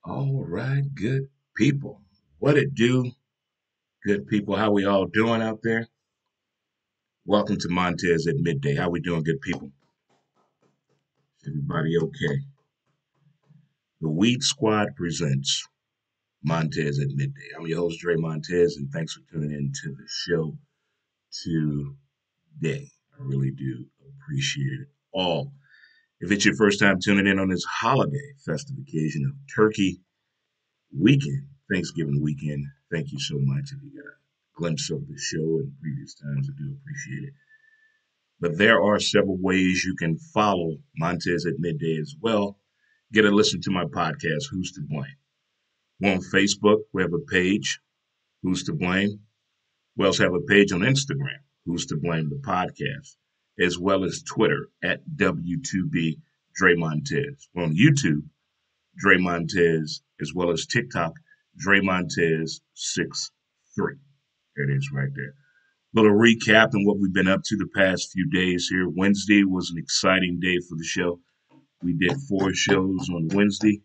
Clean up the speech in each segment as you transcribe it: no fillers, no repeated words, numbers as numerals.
All right, good people. What it do, good people? How we all doing out there? Welcome to Montez at midday. How we doing, good people? Everybody okay? The Weed Squad presents Montez at midday. I'm your host, Dre Montez, and thanks for tuning in to the show today. I really do appreciate it all. If it's your first time tuning in on this holiday festive occasion of Turkey weekend, Thanksgiving weekend, thank you so much. If you got a glimpse of the show in previous times, I do appreciate it. But there are several ways you can follow Montez at midday as well. Get a listen to my podcast, Who's to Blame? We're on Facebook. We have a page, Who's to Blame? We also have a page on Instagram, Who's to Blame? The podcast, as well as Twitter at W2B Dre Montez. We're on YouTube, Dre Montez, as well as TikTok, Dre Montez 63. There it is right there. Little recap on what we've been up to the past few days here. Wednesday was an exciting day for the show. We did 4 shows on Wednesday.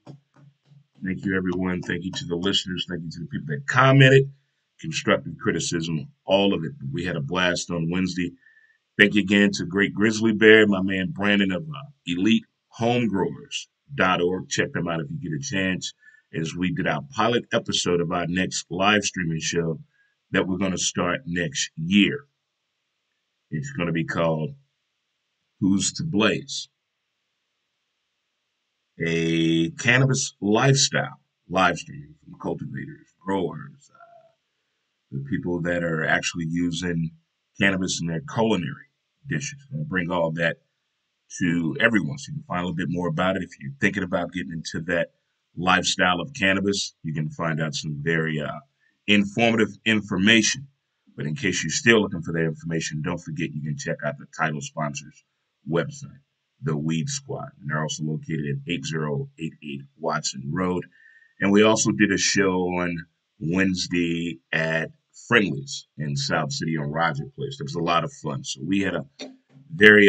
Thank you, everyone. Thank you to the listeners. Thank you to the people that commented, constructive criticism, all of it. We had a blast on Wednesday. Thank you again to Great Grizzly Bear, my man Brandon of EliteHomegrowers.org. Check them out if you get a chance. As we did our pilot episode of our next live streaming show that we're going to start next year. It's going to be called Who's to Blaze? A cannabis lifestyle live streaming from cultivators, growers, the people that are actually using cannabis in their culinary dishes. I'm going to bring all that to everyone so you can find a little bit more about it. If you're thinking about getting into that lifestyle of cannabis, you can find out some very informative information. But in case you're still looking for that information, don't forget you can check out the title sponsor's website, The Weed Squad. And they're also located at 8088 Watson Road. And we also did a show on Wednesday at Friendly's in South City on Roger Place. It was a lot of fun. So we had a very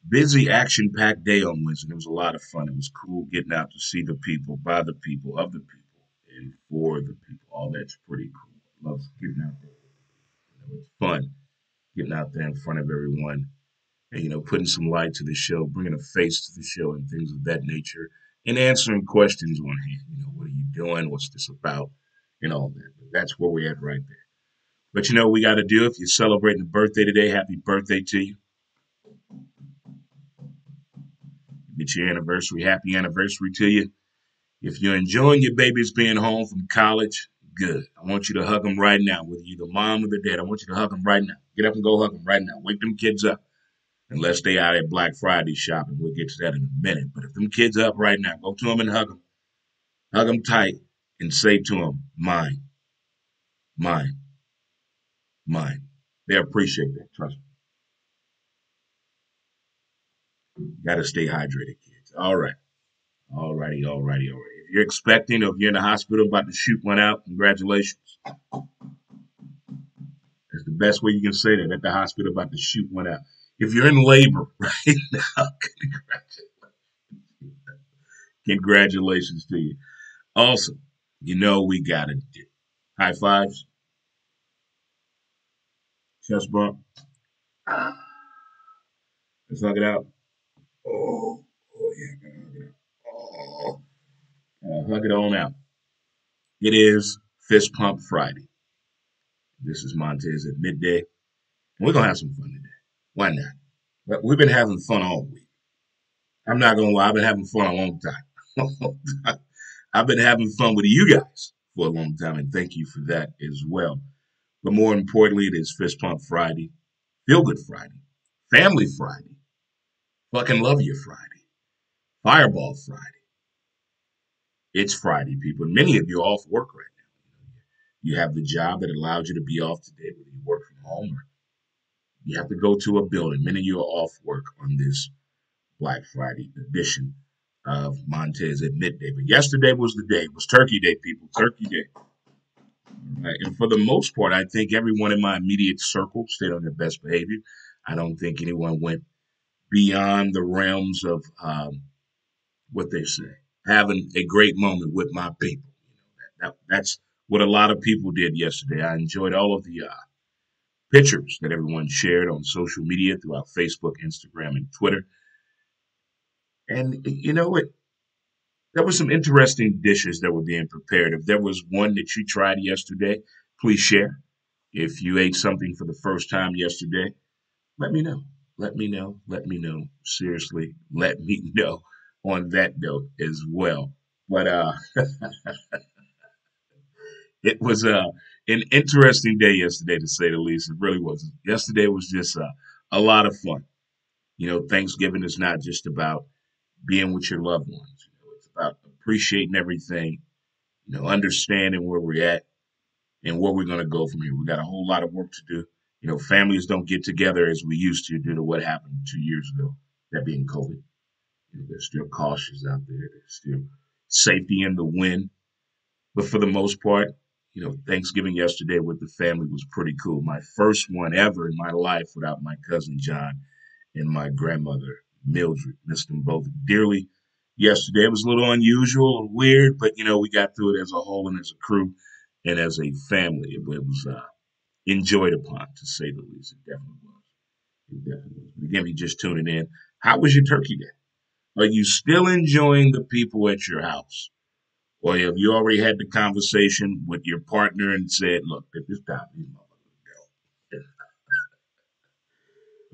busy, action-packed day on Wednesday. It was a lot of fun. It was cool getting out to see the people, by the people, of the people, and for the people. All that's pretty cool. I love getting out there. It's fun getting out there in front of everyone and, putting some light to the show, bringing a face to the show and things of that nature, and answering questions on hand. What are you doing? What's this about? And all that. That's where we're at right there. But we got to do, if you're celebrating a birthday today, happy birthday to you. Get your anniversary, happy anniversary to you. If you're enjoying your babies being home from college, good. I want you to hug them right now, whether you're the mom or the dad. I want you to hug them right now. Get up and go hug them right now. Wake them kids up. Unless they out at Black Friday shopping. We'll get to that in a minute. But if them kids up right now, go to them and hug them. Hug them tight and say to them, mine, mine, mine. They appreciate that. Trust me. Got to stay hydrated, kids. All right. All righty, all righty, all righty. If you're expecting or if you're in the hospital about to shoot one out, congratulations. That's the best way you can say that, at the hospital about to shoot one out. If you're in labor right now, congratulations to you. Also, we got to do high fives, chest bump. Let's hug it out. Oh yeah, hug it out. Hug it on out. It is Fist Pump Friday. This is Montez at midday. We're going to have some fun today. Why not? But we've been having fun all week. I'm not going to lie, I've been having fun a long time. I've been having fun with you guys for a long time, and thank you for that as well. But more importantly, it is Fist Pump Friday, Feel Good Friday, Family Friday, Fucking Love You Friday, Fireball Friday. It's Friday, people. And many of you are off work right now. You have the job that allows you to be off today, whether you work from home or you have to go to a building. Many of you are off work on this Black Friday edition of Montez at midday. But yesterday was the day. It was Turkey Day, people. Turkey Day. Right. And for the most part, I think everyone in my immediate circle stayed on their best behavior. I don't think anyone went beyond the realms of what they say. having a great moment with my people. That's what a lot of people did yesterday. I enjoyed all of the pictures that everyone shared on social media throughout Facebook, Instagram, and Twitter. And there were some interesting dishes that were being prepared. If there was one that you tried yesterday, please share. If you ate something for the first time yesterday, let me know. Let me know. Let me know. Seriously, let me know on that note as well. But it was an interesting day yesterday, to say the least. It really was. Yesterday was just a lot of fun. Thanksgiving is not just about being with your loved ones. It's about appreciating everything, understanding where we're at and where we're going to go from here. We got a whole lot of work to do. Families don't get together as we used to due to what happened 2 years ago, that being COVID. There's still cautious out there. There's still safety in the wind. But for the most part, Thanksgiving yesterday with the family was pretty cool. My first one ever in my life without my cousin John and my grandmother Mildred. Missed them both dearly yesterday. It was a little unusual and weird, but we got through it as a whole and as a crew and as a family. It was enjoyed upon, to say the least. It definitely was. It definitely was. Again, if you just tuning in, how was your turkey day? Are you still enjoying the people at your house? Or have you already had the conversation with your partner and said, look, at this time, these motherfuckers go.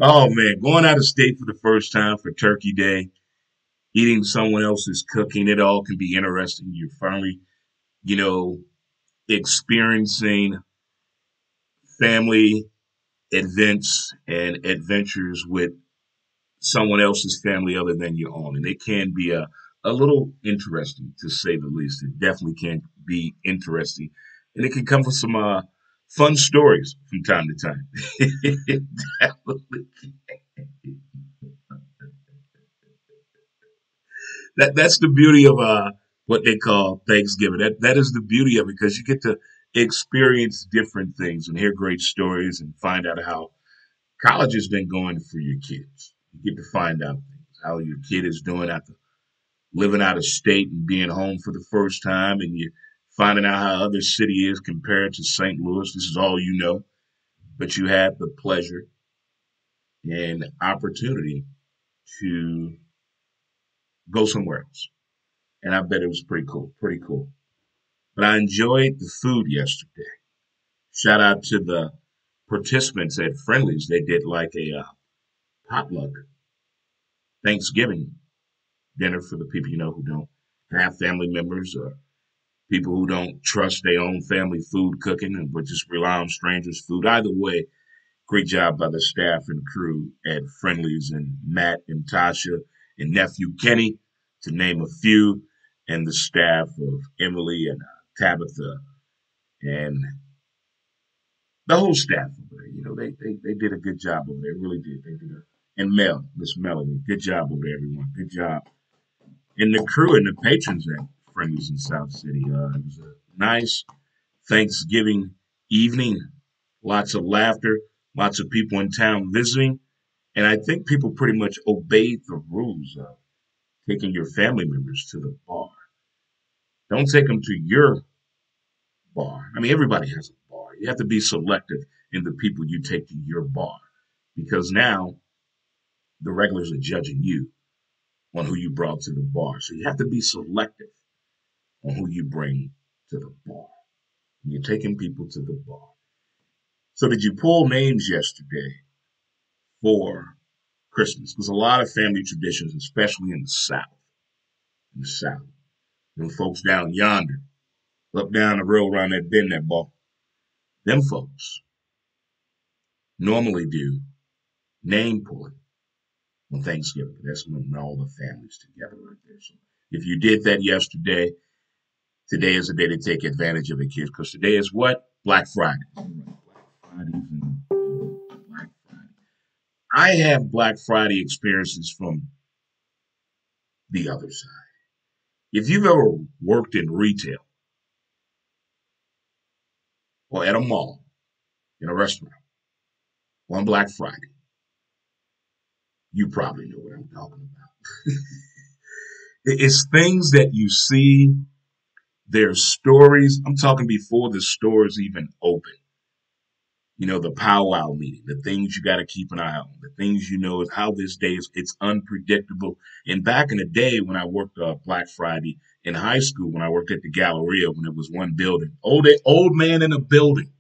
Oh man, going out of state for the first time for Turkey Day, eating someone else's cooking, it all can be interesting. You're finally, you know, experiencing family events and adventures with someone else's family other than your own. And it can be a little interesting, to say the least. It definitely can be interesting. And it can come with some fun stories from time to time. It definitely that's the beauty of what they call Thanksgiving. That is the beauty of it, because you get to experience different things and hear great stories and find out how college has been going for your kids. You get to find out things, how your kid is doing after living out of state and being home for the first time, and you're finding out how other city is compared to St. Louis. This is all you know, but you had the pleasure and opportunity to go somewhere else. And I bet it was pretty cool, pretty cool. But I enjoyed the food yesterday. Shout out to the participants at Friendlies. They did like a potluck Thanksgiving dinner for the people who don't have family members, or people who don't trust their own family food cooking and would just rely on strangers' food. Either way, great job by the staff and crew at Friendlies, and Matt and Tasha and nephew Kenny, to name a few, and the staff of Emily and Tabitha and the whole staff over there. They did a good job over there. Really did. They did and Miss Melanie, good job over there, everyone. Good job. And the crew and the patrons at Friendlies in South City. It was a nice Thanksgiving evening. Lots of laughter. Lots of people in town visiting. And I think people pretty much obeyed the rules of taking your family members to the bar. Don't take them to your bar. I mean, everybody has a bar. You have to be selective in the people you take to your bar, because now the regulars are judging you on who you brought to the bar. So you have to be selective on who you bring to the bar. You're taking people to the bar. So did you pull names yesterday for Christmas? There's a lot of family traditions, especially in the South. In the South. Them folks down yonder, up down the road around that bend, that ball. Them folks normally do name pulling on Thanksgiving. That's when all the families together right there. So if you did that yesterday, today is the day to take advantage of it, kids, because today is what? Black Friday. All right, Black Fridays and Black Friday. I have Black Friday experiences from the other side. If you've ever worked in retail or at a mall, in a restaurant, on Black Friday, you probably know what I'm talking about. It's things that you see. There's stories. I'm talking before the stores even open. The powwow meeting, the things you got to keep an eye on, the things is how this day is. It's unpredictable. And back in the day when I worked Black Friday in high school, when I worked at the Galleria, when it was one building, old man in a building.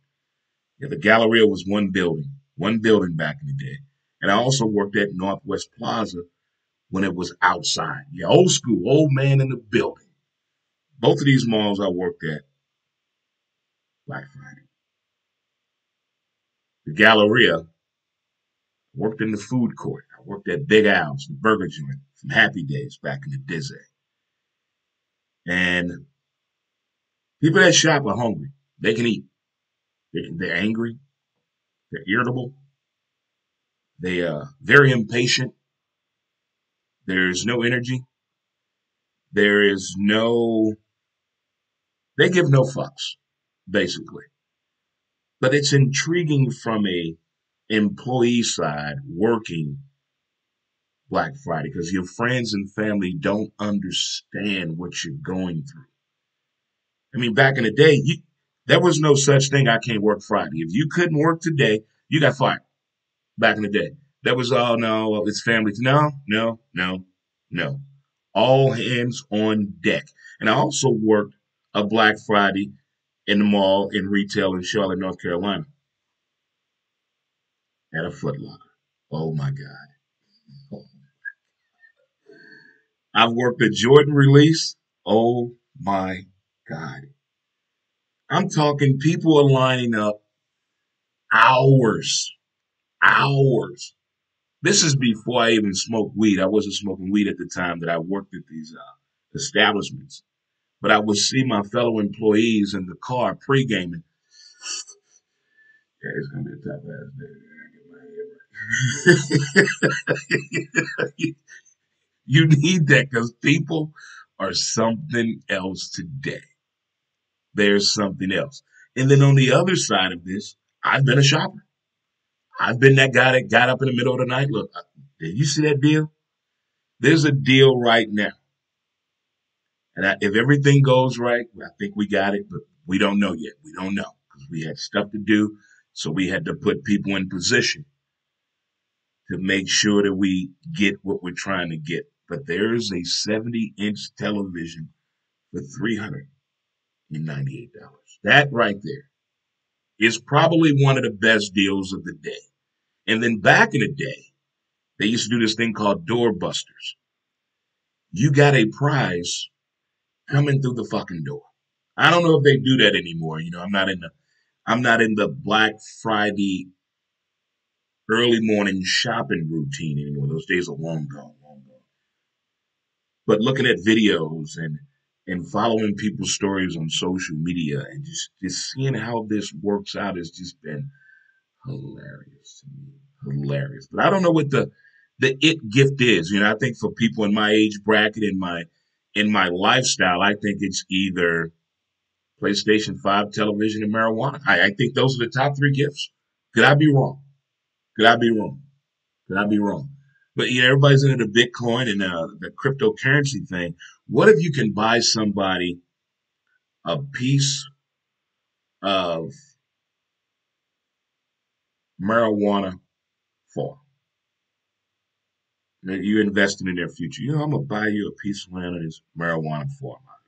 Yeah, the Galleria was one building back in the day. And I also worked at Northwest Plaza when it was outside. Yeah, old school, old man in the building. Both of these malls I worked at Black Friday. The Galleria worked in the food court. I worked at Big Al's, the burger joint from Happy Days back in the Dizzy. And people that shop are hungry. They can eat. They're angry. They're irritable. They are very impatient. There's no energy. There is no. They give no fucks, basically. But it's intriguing from a employee side working Black Friday because your friends and family don't understand what you're going through. I mean, back in the day, there was no such thing. I can't work Friday. If you couldn't work today, you got fired. Back in the day, that was all. No, it's family. No, no, no, no. All hands on deck. And I also worked a Black Friday in the mall in retail in Charlotte, North Carolina, at a Foot Locker. Oh my God. I've worked a Jordan release. Oh my God. I'm talking people are lining up hours, hours. This is before I even smoked weed. I wasn't smoking weed at the time that I worked at these establishments. But I would see my fellow employees in the car pre-gaming. Yeah, it's gonna be a tough ass day. You need that because people are something else today. There's something else. And then on the other side of this, I've been a shopper. I've been that guy that got up in the middle of the night. Look, did you see that deal? There's a deal right now. And if everything goes right, I think we got it, but we don't know yet. We don't know because we had stuff to do. So we had to put people in position to make sure that we get what we're trying to get. But there is a 70-inch television for $398. That right there is probably one of the best deals of the day. And then back in the day, they used to do this thing called doorbusters. You got a prize coming through the fucking door. I don't know if they do that anymore. I'm not in the Black Friday early morning shopping routine anymore. Those days are long gone, long gone. But looking at videos and following people's stories on social media and just seeing how this works out has just been hilarious to me. Hilarious. But I don't know what the it gift is. I think for people in my age bracket, in my lifestyle, I think it's either PlayStation 5, television, and marijuana. I think those are the top three gifts. Could I be wrong? Could I be wrong? Could I be wrong? But everybody's into the Bitcoin and the cryptocurrency thing. What if you can buy somebody a piece of marijuana for? You investing in their future. I'm gonna buy you a piece of land of this marijuana farm out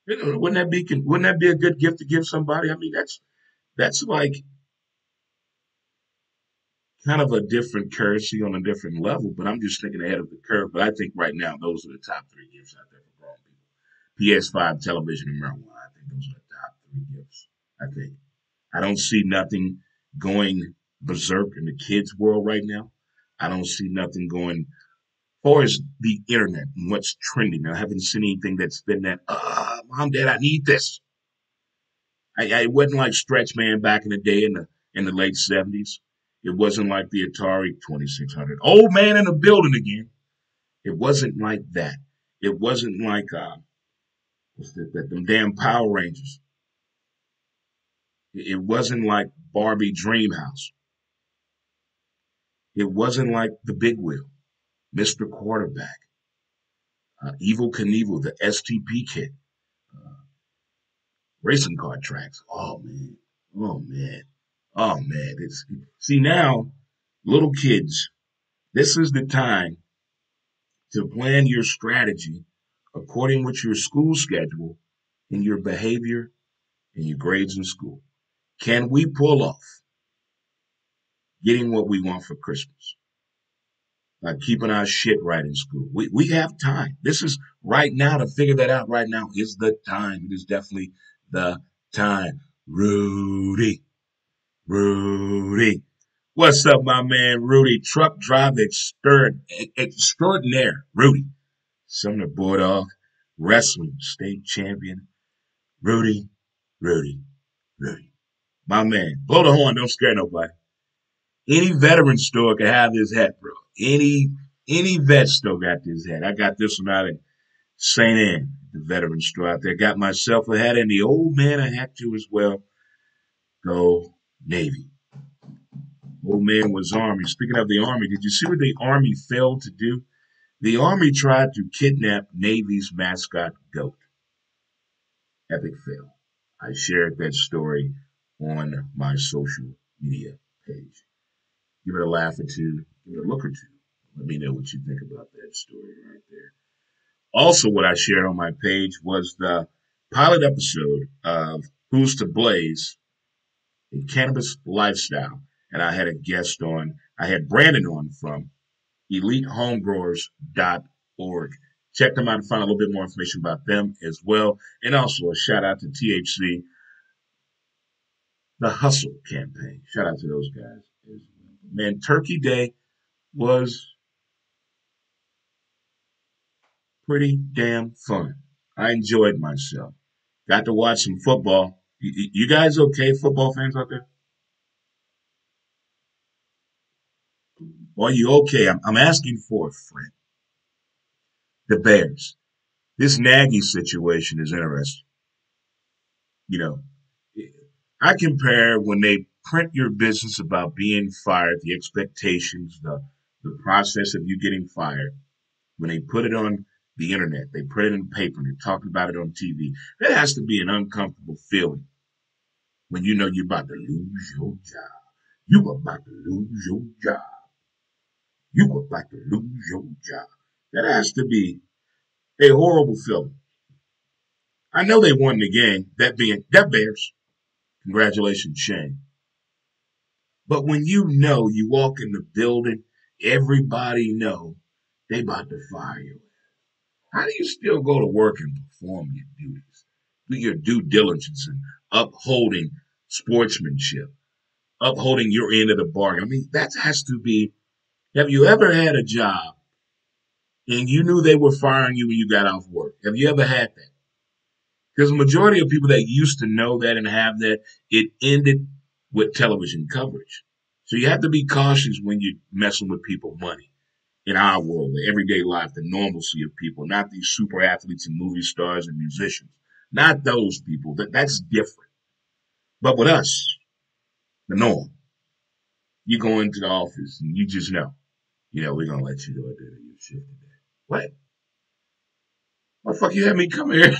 here. Wouldn't that be a good gift to give somebody? I mean, that's like kind of a different currency on a different level, but I'm just thinking ahead of the curve. But I think right now those are the top three gifts out there for grown people. PS5, television, and marijuana. I think those are the top three gifts. I think. I don't see nothing going berserk in the kids' world right now. I don't see nothing going far as the internet and what's trending. I haven't seen anything that's been that, mom, dad, I need this. It wasn't like Stretch Man back in the day in the late 70s. It wasn't like the Atari 2600. Old man in the building again. It wasn't like that. It wasn't like them damn Power Rangers. It wasn't like Barbie Dreamhouse. It wasn't like the Big Wheel, Mr. Quarterback. Evil Knievel, the STP kit, uh, racing car tracks. Oh man, oh man, oh man. See now, little kids. This is the time to plan your strategy according with your school schedule and your behavior and your grades in school. Can we pull off getting what we want for Christmas? Like keeping our shit right in school. We have time. This is right now to figure that out. Right now is the time. It is definitely the time. Rudy, Rudy. What's up, my man Rudy? Truck drive extraordinaire. Rudy. Sumner Bulldog. Wrestling state champion. Rudy, Rudy, Rudy. My man. Blow the horn. Don't scare nobody. Any veteran store can have this hat, bro. Any vet store got this hat. I got this one out in St. Anne, the veteran store out there. Got myself a hat and the old man a hat too as well. Go Navy. Old man was Army. Speaking of the Army, did you see what the Army failed to do? The Army tried to kidnap Navy's mascot goat. Epic fail. I shared that story on my social media page. Give it a laugh or two, give it a look or two. Let me know what you think about that story right there. Also, what I shared on my page was the pilot episode of Who's to Blaze, a cannabis lifestyle. And I had a guest on, I had Brandon on from elitehomegrowers.org. Check them out and find a little bit more information about them as well. And also a shout out to THC, the Hustle campaign. Shout out to those guys as well. Man, Turkey Day was pretty damn fun. I enjoyed myself. Got to watch some football. You guys okay, football fans out there? Are you okay? I'm asking for a friend. The Bears. This Nagy situation is interesting. You know, I compare when they print your business about being fired, the expectations, the process of you getting fired, when they put it on the internet, they put it in paper, and they talk about it on TV. That has to be an uncomfortable feeling when you know you're about to lose your job. You about to lose your job. You about to lose your job. That has to be a horrible feeling. I know they won the game, that Bears. Congratulations, Shane. But when you know you walk in the building, everybody know they about to fire you. How do you still go to work and perform your duties? Do your due diligence in upholding sportsmanship, upholding your end of the bargain. I mean, that has to be. Have you ever had a job and you knew they were firing you when you got off work? Have you ever had that? Because the majority of people that used to know that and have that, it ended with television coverage. So you have to be cautious when you're messing with people money in our world, the everyday life, the normalcy of people, not these super athletes and movie stars and musicians. Not those people. That's different. But with us, the norm, you go into the office and you just know, we're gonna let you go into your shift today. What? What the fuck you had me come here?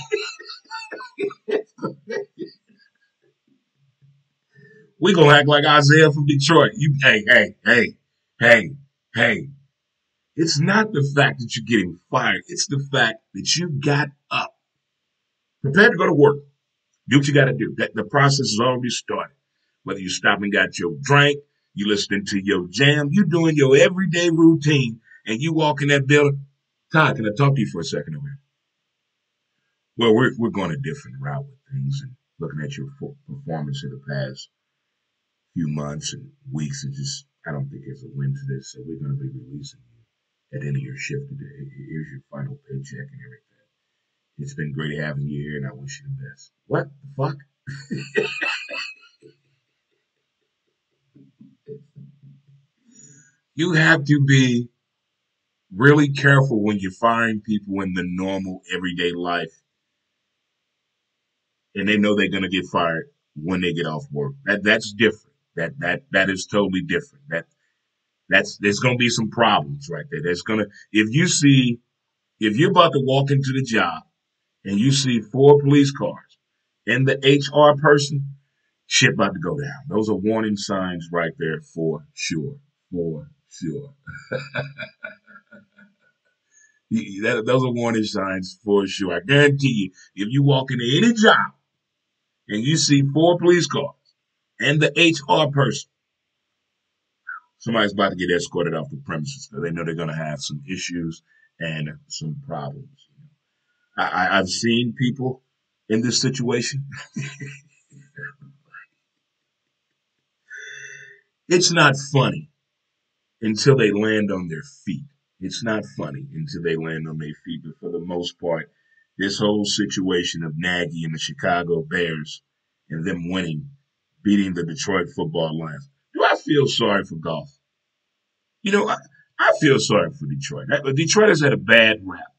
We gonna act like Isaiah from Detroit. Hey, hey. It's not the fact that you're getting fired. It's the fact that you got up, prepared to go to work. Do what you got to do. The process has already started. Whether you stop and got your drink, you listening to your jam, you doing your everyday routine, and you walk in that building. Todd, can I talk to you for a second over here? Well, we're going a different route with things and looking at your performance in the past few months and weeks. I don't think there's a win to this. So we're going to be releasing you at the end of your shift today. Here's your final paycheck and everything. It's been great having you here, and I wish you the best. What the fuck? You have to be really careful when you're firing people in the normal everyday life, and they know they're going to get fired when they get off work. That's different. That is totally different. There's going to be some problems right there. There's going to if you see If you're about to walk into the job and you see 4 police cars and the HR person, shit about to go down. Those are warning signs right there for sure. For sure. Those are warning signs for sure. I guarantee you, if you walk into any job and you see 4 police cars and the HR person, somebody's about to get escorted off the premises because they know they're going to have some issues and some problems. I've seen people in this situation. It's not funny until they land on their feet. It's not funny until they land on their feet. But for the most part, this whole situation of Nagy and the Chicago Bears and them winning, beating the Detroit football Lions. Do I feel sorry for golf? I feel sorry for Detroit. Detroit has had a bad rap.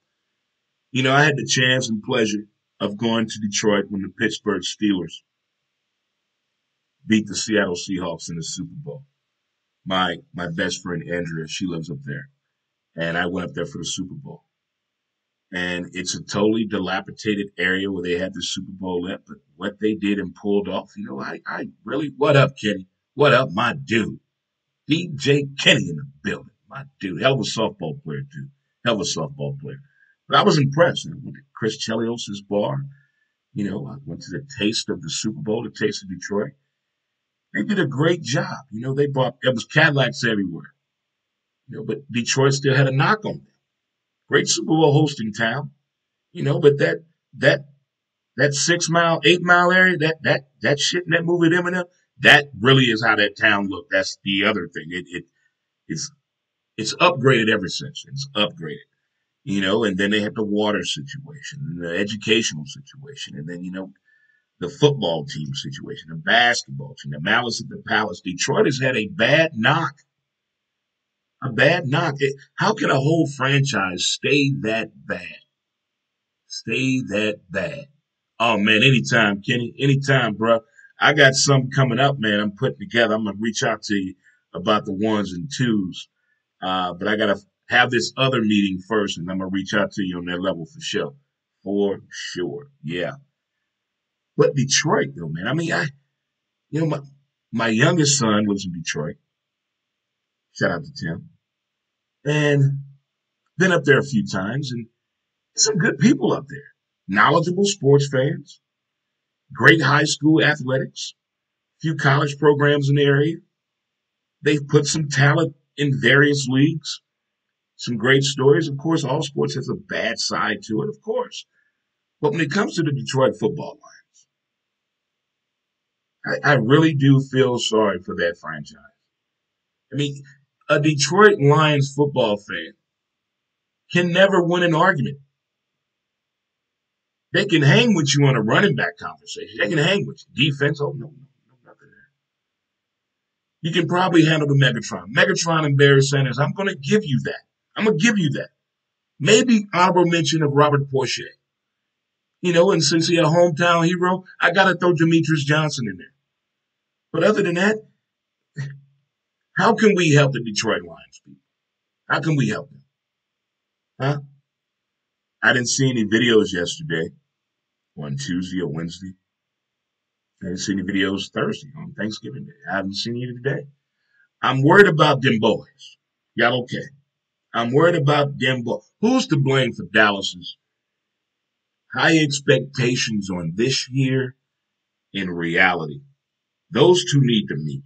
I had the chance and pleasure of going to Detroit when the Pittsburgh Steelers beat the Seattle Seahawks in the Super Bowl. My best friend Andrea, she lives up there, and I went up there for the Super Bowl. And it's a totally dilapidated area where they had the Super Bowl at, but what they did and pulled off, I really, what up, Kenny? What up, my dude? DJ Kenny in the building, my dude. Hell of a softball player, too. Hell of a softball player. But I was impressed. I went to Chris Chelios' bar. I went to the Taste of the Super Bowl, the Taste of Detroit. They did a great job. It was Cadillacs everywhere. But Detroit still had a knock on them. Great Super Bowl hosting town. But that that 6 mile, 8 mile area, that shit in that movie with Eminem, that really is how that town looked. That's the other thing. It's it's upgraded ever since. It's upgraded. And then they had the water situation, and the educational situation, and then the football team situation, the basketball team, the Malice at the Palace. Detroit has had a bad knock. A bad knock. How can a whole franchise stay that bad? Stay that bad. Oh man, anytime, Kenny. Anytime, bro. I got something coming up, man. I'm putting together. I'm gonna reach out to you about the ones and twos. But I gotta have this other meeting first, and I'm gonna reach out to you on that level for sure. For sure. Yeah. But Detroit, though, man. I mean, my youngest son lives in Detroit. Shout out to Tim. And been up there a few times, and some good people up there. Knowledgeable sports fans, great high school athletics, few college programs in the area. They've put some talent in various leagues, some great stories. Of course, all sports has a bad side to it, of course. But when it comes to the Detroit football line, I really do feel sorry for that franchise. I mean, a Detroit Lions football fan can never win an argument. They can hang with you on a running back conversation. They can hang with you. Defense, oh, no, nothing there. You can probably handle the Megatron. Megatron and Barry Sanders, I'm going to give you that. I'm going to give you that. Maybe honorable mention of Robert Porsche. And since he's a hometown hero, I got to throw Demetrius Johnson in there. But other than that, how can we help the Detroit Lions people? How can we help them? Huh? I didn't see any videos yesterday on Tuesday or Wednesday. I didn't see any videos Thursday on Thanksgiving Day. I haven't seen any today. I'm worried about them boys. Y'all okay? I'm worried about them boys. Who's to blame for Dallas's high expectations on this year in reality? Those two need to meet.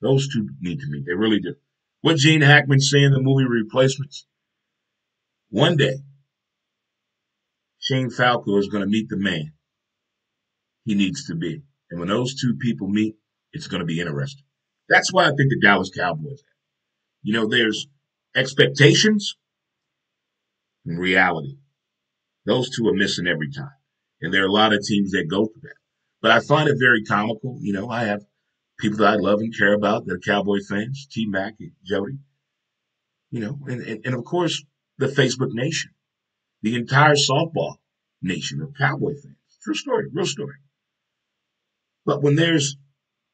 Those two need to meet. They really do. What Gene Hackman say in the movie Replacements? One day, Shane Falco is going to meet the man he needs to be. And when those two people meet, it's going to be interesting. That's why I think the Dallas Cowboys. There's expectations and reality. Those two are missing every time. And there are a lot of teams that go through that. But I find it very comical. I have people that I love and care about that are Cowboy fans, T Mac and Jody, and of course the Facebook nation, the entire softball nation of Cowboy fans. True story, real story. But when there's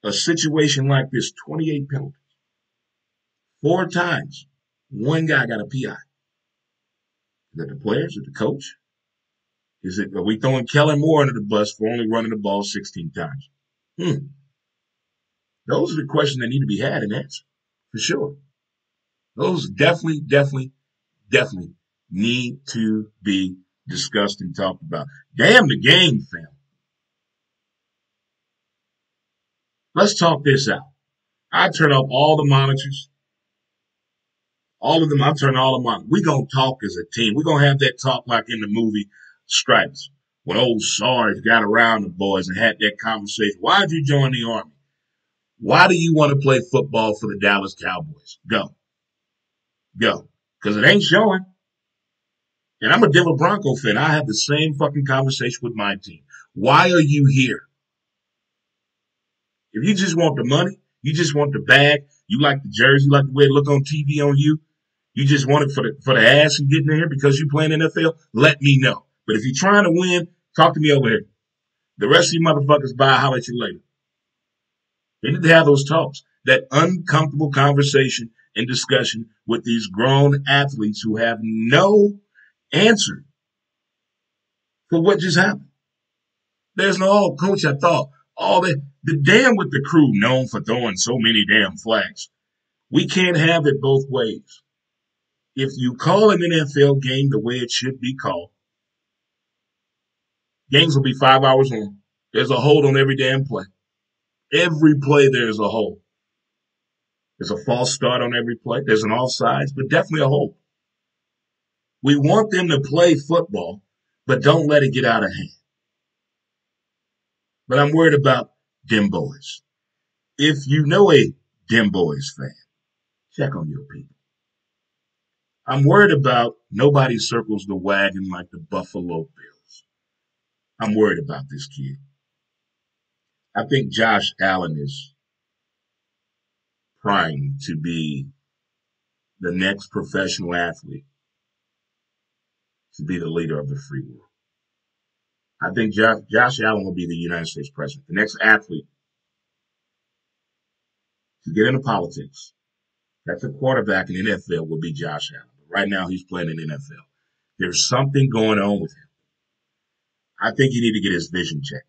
a situation like this, 28 penalties, 4 times, one guy got a PI. Is it the players? Is it the coach? Are we throwing Kellen Moore under the bus for only running the ball 16 times? Hmm. Those are the questions that need to be had and answered for sure. Those definitely need to be discussed and talked about. Damn the game, fam. Let's talk this out. I turn off all the monitors, all of them. I turn all of them on. We gonna talk as a team. We gonna have that talk like in the movie Stripes, when old Sarge got around the boys and had that conversation. Why'd you join the army? Why do you want to play football for the Dallas Cowboys? Go, because it ain't showing. And I'm a Denver Bronco fan. I have the same fucking conversation with my team. Why are you here? If you just want the money, you just want the bag, you like the jersey, you like the way it look on TV on you, you just want it for the ass and getting in here because you playing NFL, let me know. But if you're trying to win, talk to me over here. The rest of you motherfuckers buy, holler at you later. They need to have those talks, that uncomfortable conversation and discussion with these grown athletes who have no answer for what just happened. There's no, oh, coach, I thought all the damn with the crew known for throwing so many damn flags. We can't have it both ways. If you call an NFL game the way it should be called, games will be 5 hours long. There's a hold on every damn play. Every play there's a hold. There's a false start on every play. There's an offsides, but definitely a hold. We want them to play football, but don't let it get out of hand. But I'm worried about them boys. If you know a them boys fan, check on your people. I'm worried about nobody circles the wagon like the Buffalo Bills. I'm worried about this kid. I think Josh Allen is primed to be the next professional athlete to be the leader of the free world. I think Josh Allen will be the United States president, the next athlete to get into politics. That's a quarterback in the NFL will be Josh Allen. Right now, he's playing in the NFL. There's something going on with him. I think you need to get his vision checked.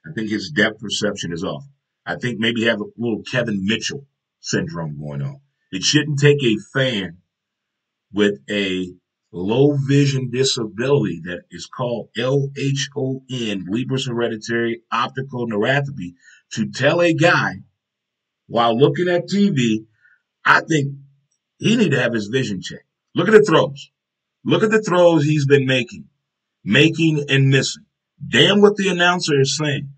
I think his depth perception is off. I think maybe have a little Kevin Mitchell syndrome going on. It shouldn't take a fan with a low vision disability that is called LHON, Leber's hereditary optical neuropathy, to tell a guy while looking at TV, I think he need to have his vision checked. Look at the throws. Look at the throws he's been making and missing. Damn what the announcer is saying.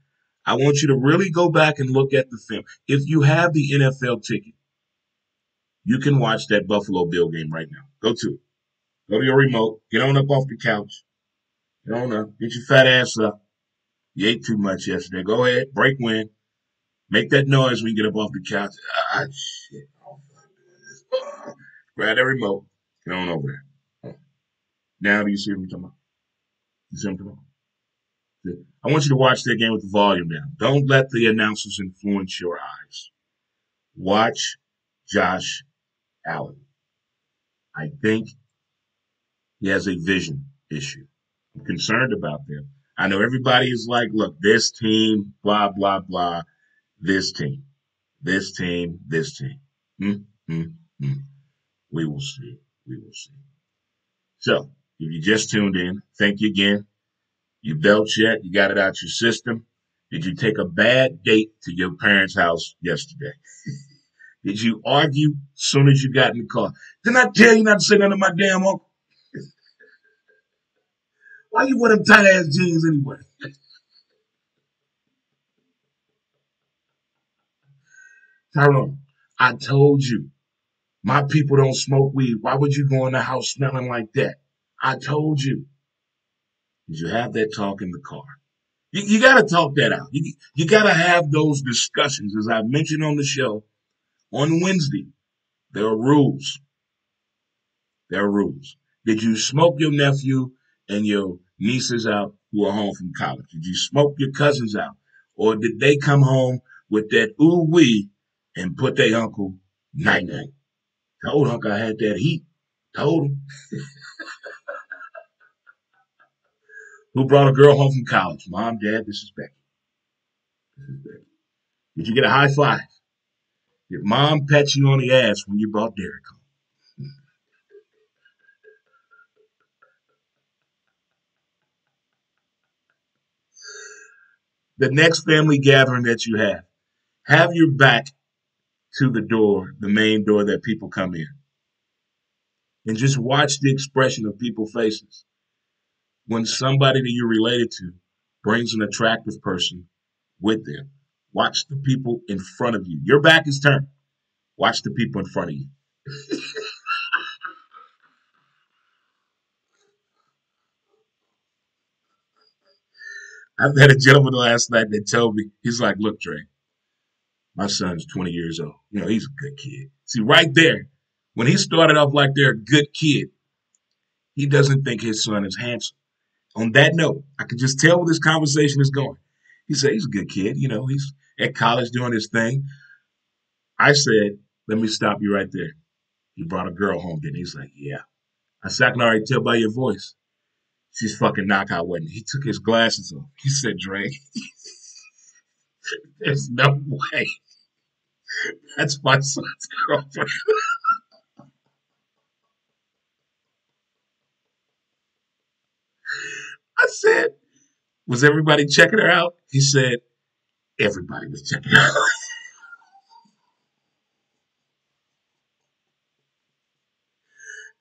I want you to really go back and look at the film. If you have the NFL ticket, you can watch that Buffalo Bill game right now. Go to it. Go to your remote. Get on up off the couch. Get on up. Get your fat ass up. You ate too much yesterday. Go ahead. Break wind. Make that noise when you get up off the couch. Ah, shit. Grab that remote. Get on over there. Now do you see what I'm talking about? You see what I'm talking about? I want you to watch that game with the volume down. Don't let the announcers influence your eyes. Watch Josh Allen. I think he has a vision issue. I'm concerned about them. I know everybody is like, look, this team, blah, blah, blah, this team, this team, this team. Mm, mm, mm. We will see. We will see. So, if you just tuned in, thank you again. You belch yet? You got it out your system? Did you take a bad date to your parents' house yesterday? Did you argue as soon as you got in the car? Didn't I tell you not to say nothing to my damn uncle? Why you wear them tight ass jeans anyway? Tyrone, I told you, my people don't smoke weed. Why would you go in the house smelling like that? I told you. Did you have that talk in the car? You got to talk that out. You got to have those discussions. As I mentioned on the show on Wednesday, there are rules. There are rules. Did you smoke your nephew and your nieces out who are home from college? Did you smoke your cousins out? Or did they come home with that ooh wee and put their uncle night night? Told uncle I had that heat. Told him. Who brought a girl home from college? Mom, Dad, this is Becky. This is Becky. Did you get a high five? Did Mom pat you on the ass when you brought Derek home? The next family gathering that you have your back to the door, the main door that people come in, and just watch the expression of people's faces when somebody that you're related to brings an attractive person with them. Watch the people in front of you. Your back is turned. Watch the people in front of you. I met a gentleman last night that told me, he's like, look, Dre, my son's 20 years old. You know, he's a good kid. See, right there, when he started off like they're a good kid, he doesn't think his son is handsome. On that note, I can just tell where this conversation is going. He said, he's a good kid. You know, he's at college doing his thing. I said, let me stop you right there. He brought a girl home, didn't he? He's like, yeah. I said, I can already tell by your voice. She's fucking knockout, wasn't he? He took his glasses off. He said, Dre, there's no way. That's my son's girlfriend. I said, was everybody checking her out? He said, everybody was checking her out.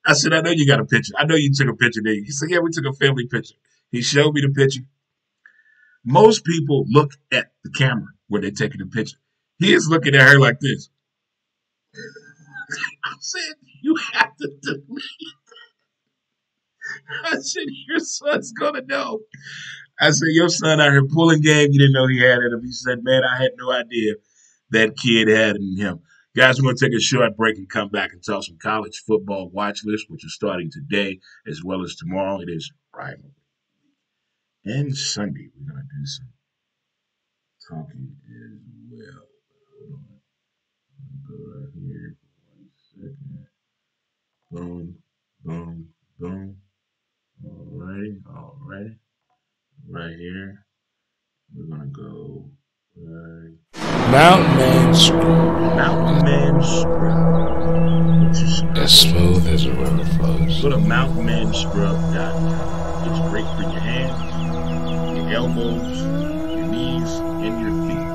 I said, I know you got a picture. I know you took a picture, didn't you? He said, yeah, we took a family picture. He showed me the picture. Most people look at the camera when they're taking the picture. He is looking at her like this. I said, you have to delete. I said, your son's going to know. I said, your son out here pulling game you didn't know he had in him. He said, man, I had no idea that kid had it in him. Guys, we're going to take a short break and come back and talk some college football watch list, which is starting today as well as tomorrow. It is rivalry. And Sunday, we're going to do some talking as well. Hold on. Go right here for 1 second. Boom, boom, boom. All right. Right here. We're gonna go right. Mountain Man Scrub. Mountain Man Scrub. As smooth as a river flows. Go to mountainmanscrub.com. It's great for your hands, your elbows, your knees, and your feet.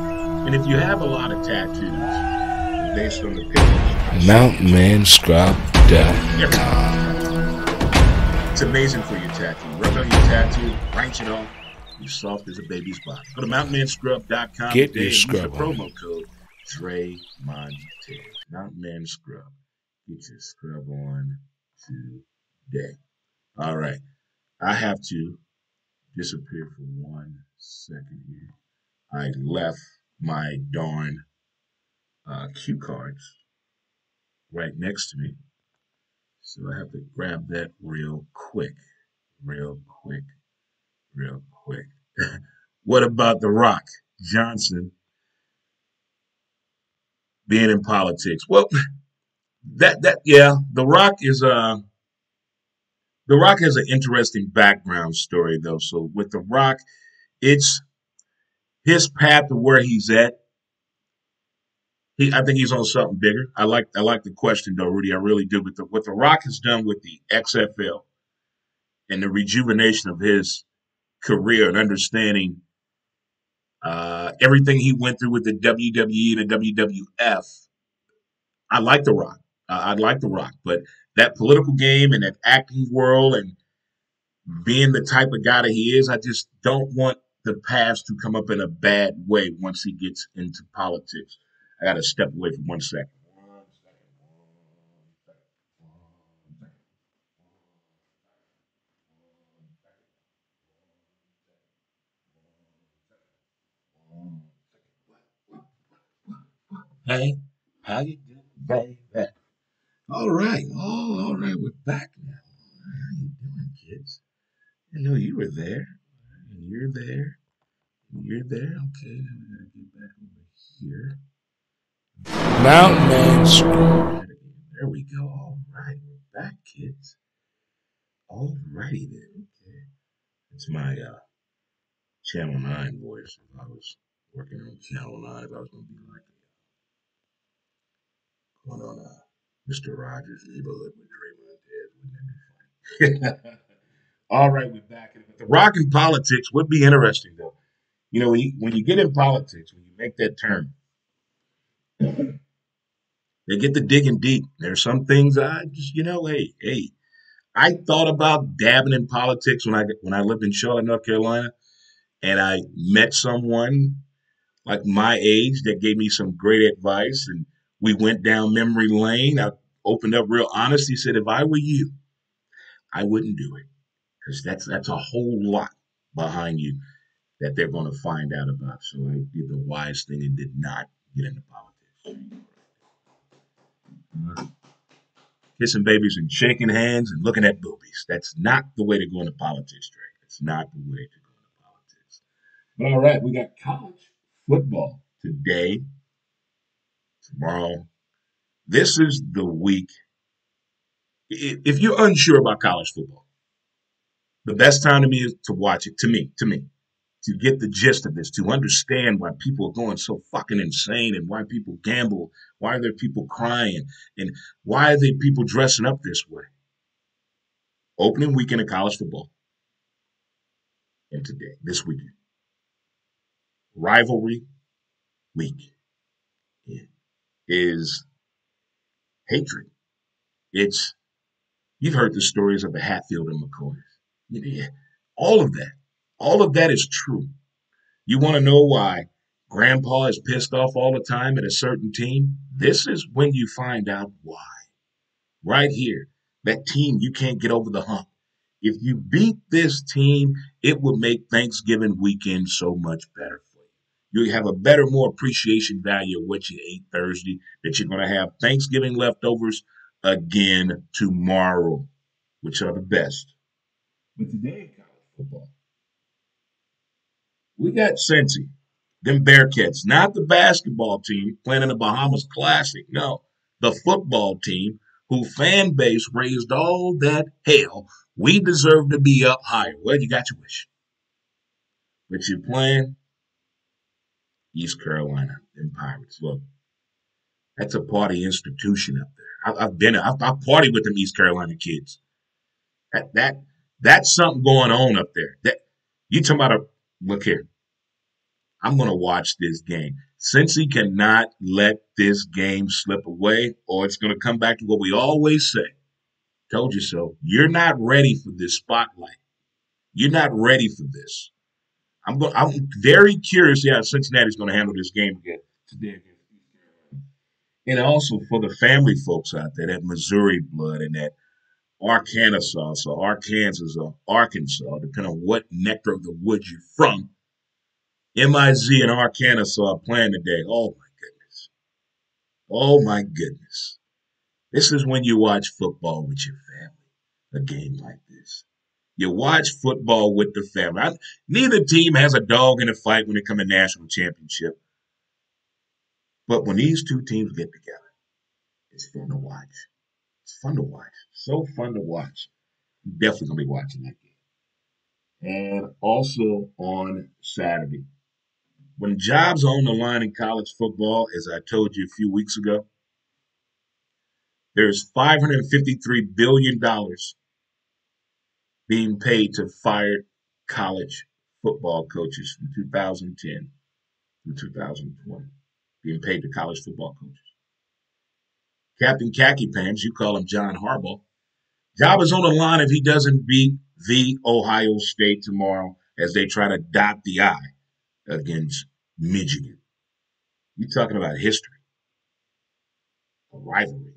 And if you have a lot of tattoos, based on the pictures, mountainmanscrub.com. It's amazing for your tattoo. Rub on your tattoo, wrench it off. You're soft as a baby's body. Go to mountainmanscrub.com. Get your scrub on. Promo code Dre Montez. Mountain Man Scrub. Get your scrub on today. All right. I have to disappear for 1 second here. I left my darn cue cards right next to me. So I have to grab that real quick. What about The Rock Johnson being in politics? Well, The Rock has an interesting background story though. So with The Rock, it's his path to where he's at. I think he's on something bigger. I like the question though, Rudy. I really do. But what The Rock has done with the XFL and the rejuvenation of his career and understanding everything he went through with the WWE and the WWF. I like The Rock. I like The Rock, but that political game and that acting world and being the type of guy that he is, I just don't want the past to come up in a bad way once he gets into politics. I got to step away for 1 second. Hey, how you doing, baby? All right. Oh, all right. We're back now. How you doing, kids? I know you were there. And you're there. And you're there. Okay, now we gotta get back over here. Mountain Man Scrub. There we go. All right, we're back, kids. All righty then. Okay. It's my Channel 9 voice. If I was working on Channel 9, if I was going to be like going on Mr. Rogers' Neighborhood with Dre Montez, wouldn't that be fun? All right, we're back. The rock in politics would be interesting, though. You know, when you get in politics, when you make that turn, they get to digging deep. There's some things I just, hey, I thought about dabbing in politics when I lived in Charlotte, North Carolina, and I met someone like my age that gave me some great advice, and we went down memory lane. I opened up real honest. He said, if I were you, I wouldn't do it because that's a whole lot behind you that they're going to find out about. So I did the wise thing and did not get into politics. Kissing babies and shaking hands and looking at boobies. That's not the way to go into politics, Trey. It's not the way to go into politics. But all right, we got college football today, tomorrow. This is the week. If you're unsure about college football, the best time to me is to watch it. To me, to get the gist of this, to understand why people are going so fucking insane and why people gamble, why are there people crying, and why are there people dressing up this way. Opening weekend of college football, and today, this weekend, rivalry week is hatred. It's You've heard the stories of the Hatfield and McCoys. Yeah, all of that, all of that is true. You want to know why Grandpa is pissed off all the time at a certain team? This is when you find out why. Right here, that team you can't get over the hump. If you beat this team, it would make Thanksgiving weekend so much better for you. You have a better, more appreciation value of what you ate Thursday, that you're going to have Thanksgiving leftovers again tomorrow, which are the best. But today in college football, we got Cincy, them Bearcats, not the basketball team playing in the Bahamas Classic. No, the football team who fan base raised all that hell. We deserve to be up higher. Well, you got your wish. But you're playing East Carolina, them Pirates. Look, that's a party institution up there. I've partied with them East Carolina kids. That that that's something going on up there. That you talking about look here. I'm going to watch this game. Since he cannot let this game slip away, or it's going to come back to what we always say. Told you so. You're not ready for this spotlight. You're not ready for this. I'm very curious how Cincinnati's going to handle this game again today. And also for the family folks out there, that Missouri blood and that Arkansas, so Arkansas or Arkansas, depending on what neck of the woods you're from. MIZ and Arkansas are playing today. Oh my goodness. Oh my goodness. This is when you watch football with your family, a game like this. You watch football with the family. Neither team has a dog in the fight when it comes to national championship. But when these two teams get together, it's fun to watch. It's fun to watch. So fun to watch. I'm definitely going to be watching that game. And also on Saturday, when jobs are on the line in college football, as I told you a few weeks ago, there's $553 billion being paid to fired college football coaches from 2010 through 2020, being paid to college football coaches. Captain Khaki Pants, you call him John Harbaugh. Job is on the line if he doesn't beat the Ohio State tomorrow as they try to dot the I against Michigan. You're talking about history, a rivalry,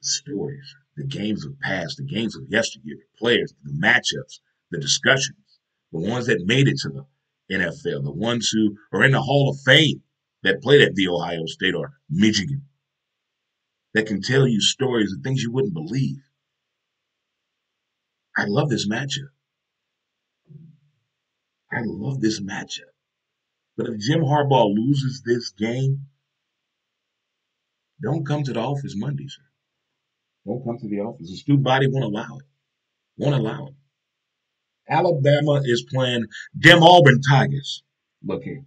the stories, the games of past, the games of yesteryear, the players, the matchups, the discussions, the ones that made it to the NFL, the ones who are in the Hall of Fame that played at the Ohio State or Michigan, that can tell you stories and things you wouldn't believe. I love this matchup. I love this matchup. But if Jim Harbaugh loses this game, don't come to the office Monday, sir. Don't come to the office. The student body won't allow it. Won't allow it. Alabama is playing them Auburn Tigers. Look here.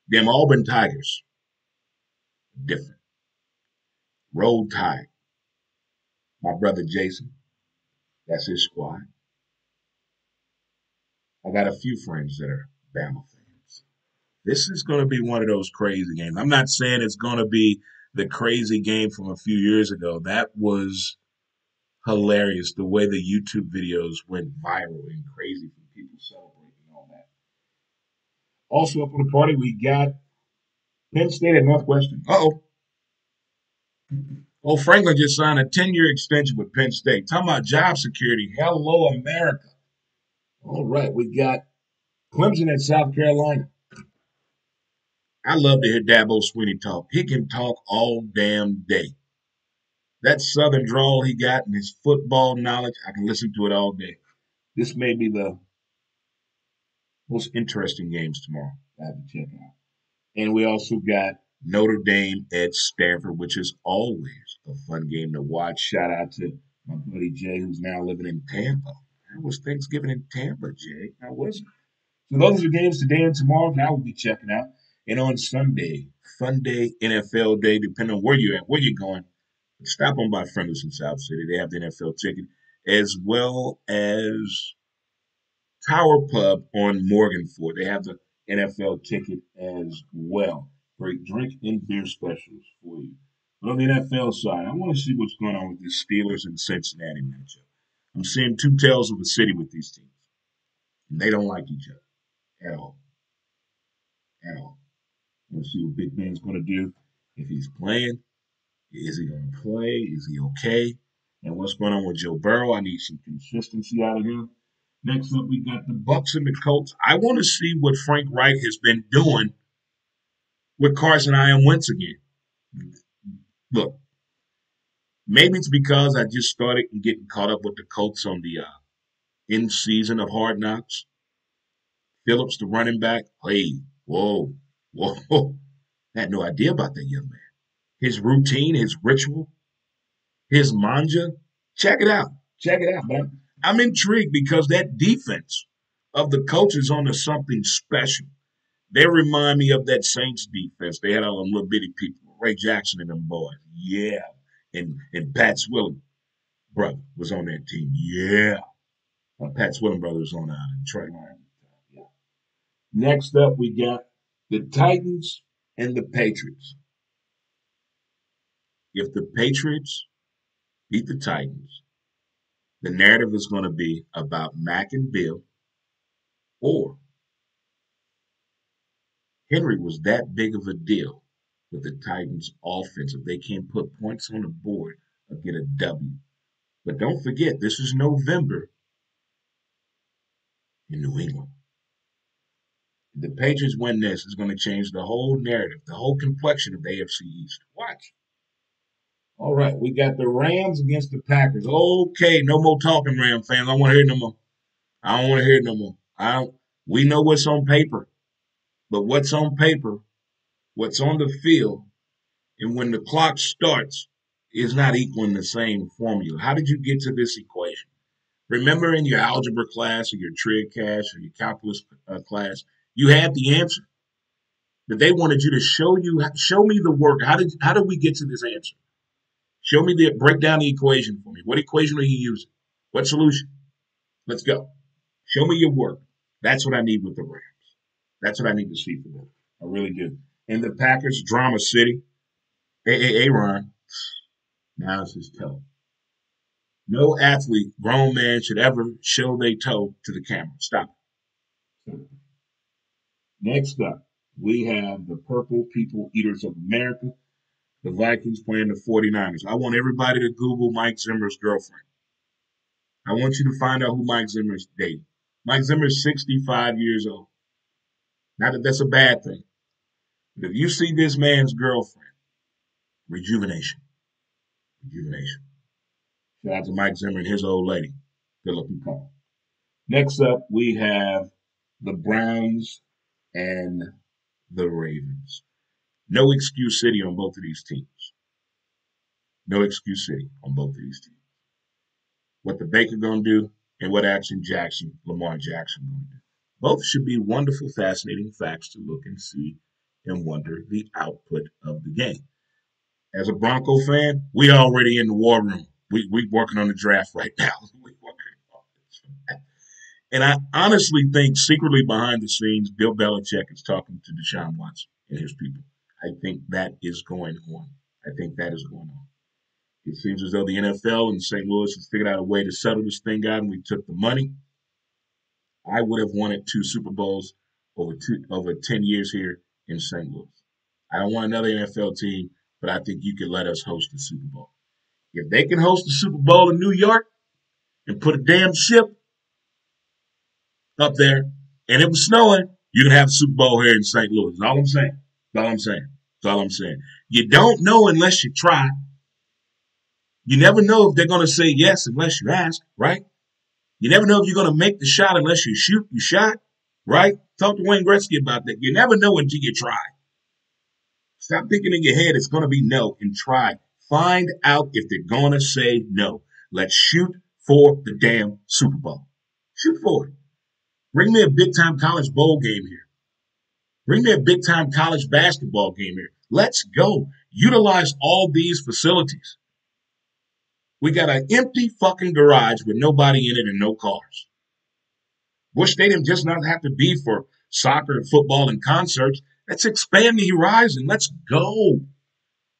Them Auburn Tigers. Different. Roll Tide. My brother Jason. That's his squad. I got a few friends that are Bama fans. This is going to be one of those crazy games. I'm not saying it's going to be the crazy game from a few years ago. That was hilarious the way the YouTube videos went viral and crazy from people celebrating all that. Also up on the party, we got Penn State and Northwestern. Uh-oh. Oh, Franklin just signed a 10-year extension with Penn State. Talking about job security. Hello, America. All right, we got Clemson and South Carolina. I love to hear Dabo Swinney talk. He can talk all damn day. That southern drawl he got and his football knowledge, I can listen to it all day. This may be the most interesting games tomorrow. I have to check out. And we also got Notre Dame at Stanford, which is always a fun game to watch. Shout out to my buddy Jay, who's now living in Tampa. How was Thanksgiving in Tampa, Jay? How was it? So those are games today and tomorrow that I will be checking out. And on Sunday, Fun Day, NFL Day, depending on where you're at, where you're going, stop on by Friendly's in South City. They have the NFL ticket, as well as Tower Pub on Morgan Ford. They have the NFL ticket as well. Great drink and beer specials for you. But on the NFL side, I want to see what's going on with the Steelers and Cincinnati matchup. I'm seeing two tales of the city with these teams. And they don't like each other at all. At all. We'll see what Big Ben's going to do. If he's playing, is he going to play? Is he okay? And what's going on with Joe Burrow? I need some consistency out of him. Next up, we got the Bucks and the Colts. I want to see what Frank Reich has been doing with Carson Wentz again. Look, maybe it's because I just started getting caught up with the Colts on the in season of Hard Knocks. Phillips, the running back. Hey, whoa, whoa. I had no idea about that young man. His routine, his ritual, his manja. Check it out. Check it out, man. I'm intrigued because that defense of the Colts is on to something special. They remind me of that Saints defense. They had all them little bitty people. Ray Jackson and them boys. Yeah. And Pat Swilling brother was on that team. Yeah. Pat Swilling brother was on Detroit Lions. Yeah. Next up, we got the Titans and the Patriots. If the Patriots beat the Titans, the narrative is going to be about Mac and Bill, or Henry was that big of a deal with the Titans' offense if they can't put points on the board or get a W. But don't forget, this is November in New England. If the Patriots win this, it's going to change the whole narrative, the whole complexion of the AFC East. Watch. All right, we got the Rams against the Packers. Okay, no more talking, Ram fans. I don't want to hear it no more. I don't want to hear it no more. I don't. We know what's on paper, but what's on paper, what's on the field, and when the clock starts, is not equaling the same formula. How did you get to this equation? Remember in your algebra class or your trig cash or your calculus class, you had the answer, but they wanted you to show me the work. How did we get to this answer? Show me break down the equation for me. What equation are you using? What solution? Let's go. Show me your work. That's what I need with the Rams. That's what I need to see from them. I really do. And the Packers, Drama City. Aaron. Now it's his toe. No athlete, grown man, should ever show their toe to the camera. Stop it. Next up, we have the Purple People Eaters of America, the Vikings playing the 49ers. I want everybody to Google Mike Zimmer's girlfriend. I want you to find out who Mike Zimmer's dating. Mike Zimmer's 65 years old. Not that that's a bad thing. But if you see this man's girlfriend, rejuvenation. Rejuvenation. Shout out to Mike Zimmer and his old lady. Good looking couple. Next up, we have the Browns and the Ravens. No excuse city on both of these teams. No excuse city on both of these teams. what the Baker going to do, and what Lamar Jackson going to do. Both should be wonderful, fascinating facts to look and see and wonder the output of the game. As a Bronco fan, we already in the war room. We working on the draft right now. And I honestly think secretly behind the scenes, Bill Belichick is talking to Deshaun Watson and his people. I think that is going on. I think that is going on. It seems as though the NFL and St. Louis has figured out a way to settle this thing out, and we took the money. I would have wanted 2 Super Bowls over 10 years here in St. Louis. I don't want another NFL team, but I think you could let us host the Super Bowl. If they can host the Super Bowl in New York and put a damn ship up there, and it was snowing, you can have the Super Bowl here in St. Louis. That's all I'm saying. That's all I'm saying. That's all I'm saying. You don't know unless you try. You never know if they're going to say yes unless you ask, right? You never know if you're going to make the shot unless you shoot your shot, right? Talk to Wayne Gretzky about that. You never know until you try. Stop thinking in your head it's going to be no and try. Find out if they're going to say no. Let's shoot for the damn Super Bowl. Shoot for it. Bring me a big-time college bowl game here. Bring me a big-time college basketball game here. Let's go. Utilize all these facilities. We got an empty fucking garage with nobody in it and no cars. Busch Stadium just not have to be for soccer and football and concerts. Let's expand the horizon. Let's go.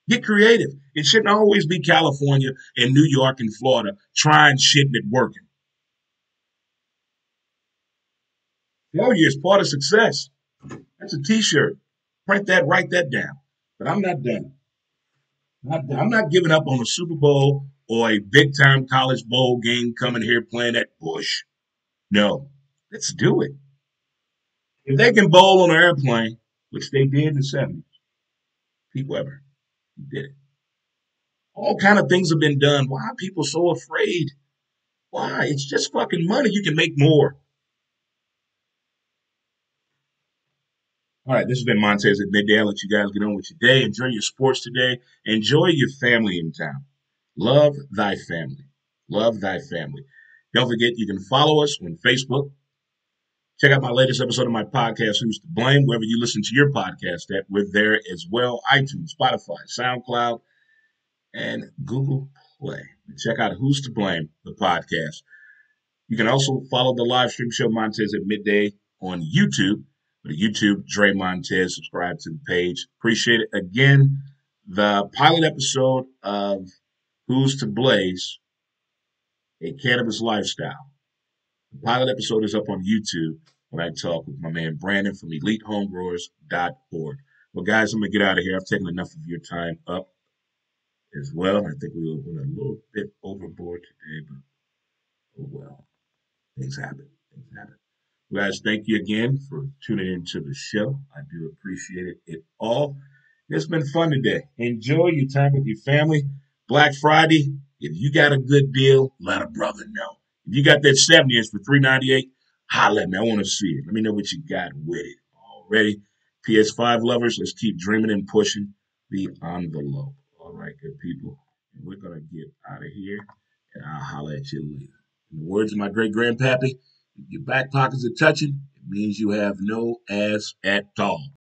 Get creative. It shouldn't always be California and New York and Florida trying shit and it working. Failure is part of success. That's a t-shirt. Print that, write that down. But I'm not done. I'm not giving up on a Super Bowl or a big-time college bowl game coming here playing at Busch. No. Let's do it. If they can bowl on an airplane, which they did in the 70s, Pete Weber did it. All kind of things have been done. Why are people so afraid? Why? It's just fucking money. You can make more. All right, this has been Montez at Midday. I'll let you guys get on with your day. Enjoy your sports today. Enjoy your family in town. Love thy family. Love thy family. Don't forget, you can follow us on Facebook. Check out my latest episode of my podcast, Who's to Blame, wherever you listen to your podcast at. We're there as well. iTunes, Spotify, SoundCloud, and Google Play. Check out Who's to Blame, the podcast. You can also follow the live stream show Montez at Midday on YouTube. Go to YouTube, Dre Montez. Subscribe to the page. Appreciate it. Again, the pilot episode of Who's to Blaze, a cannabis lifestyle. The pilot episode is up on YouTube when I talk with my man Brandon from EliteHomegrowers.org. Well, guys, I'm going to get out of here. I've taken enough of your time up as well. I think we went a little bit overboard today, but oh well. Things happen. Things happen. Well, guys, thank you again for tuning into the show. I do appreciate it all. It's been fun today. Enjoy your time with your family. Black Friday, if you got a good deal, let a brother know. If you got that 70-inch for $398, holla at me. I want to see it. Let me know what you got with it. Already, PS5 lovers, let's keep dreaming and pushing the envelope. All right, good people. And we're going to get out of here, and I'll holla at you later. In the words of my great-grandpappy, if your back pockets are touching, it means you have no ass at all.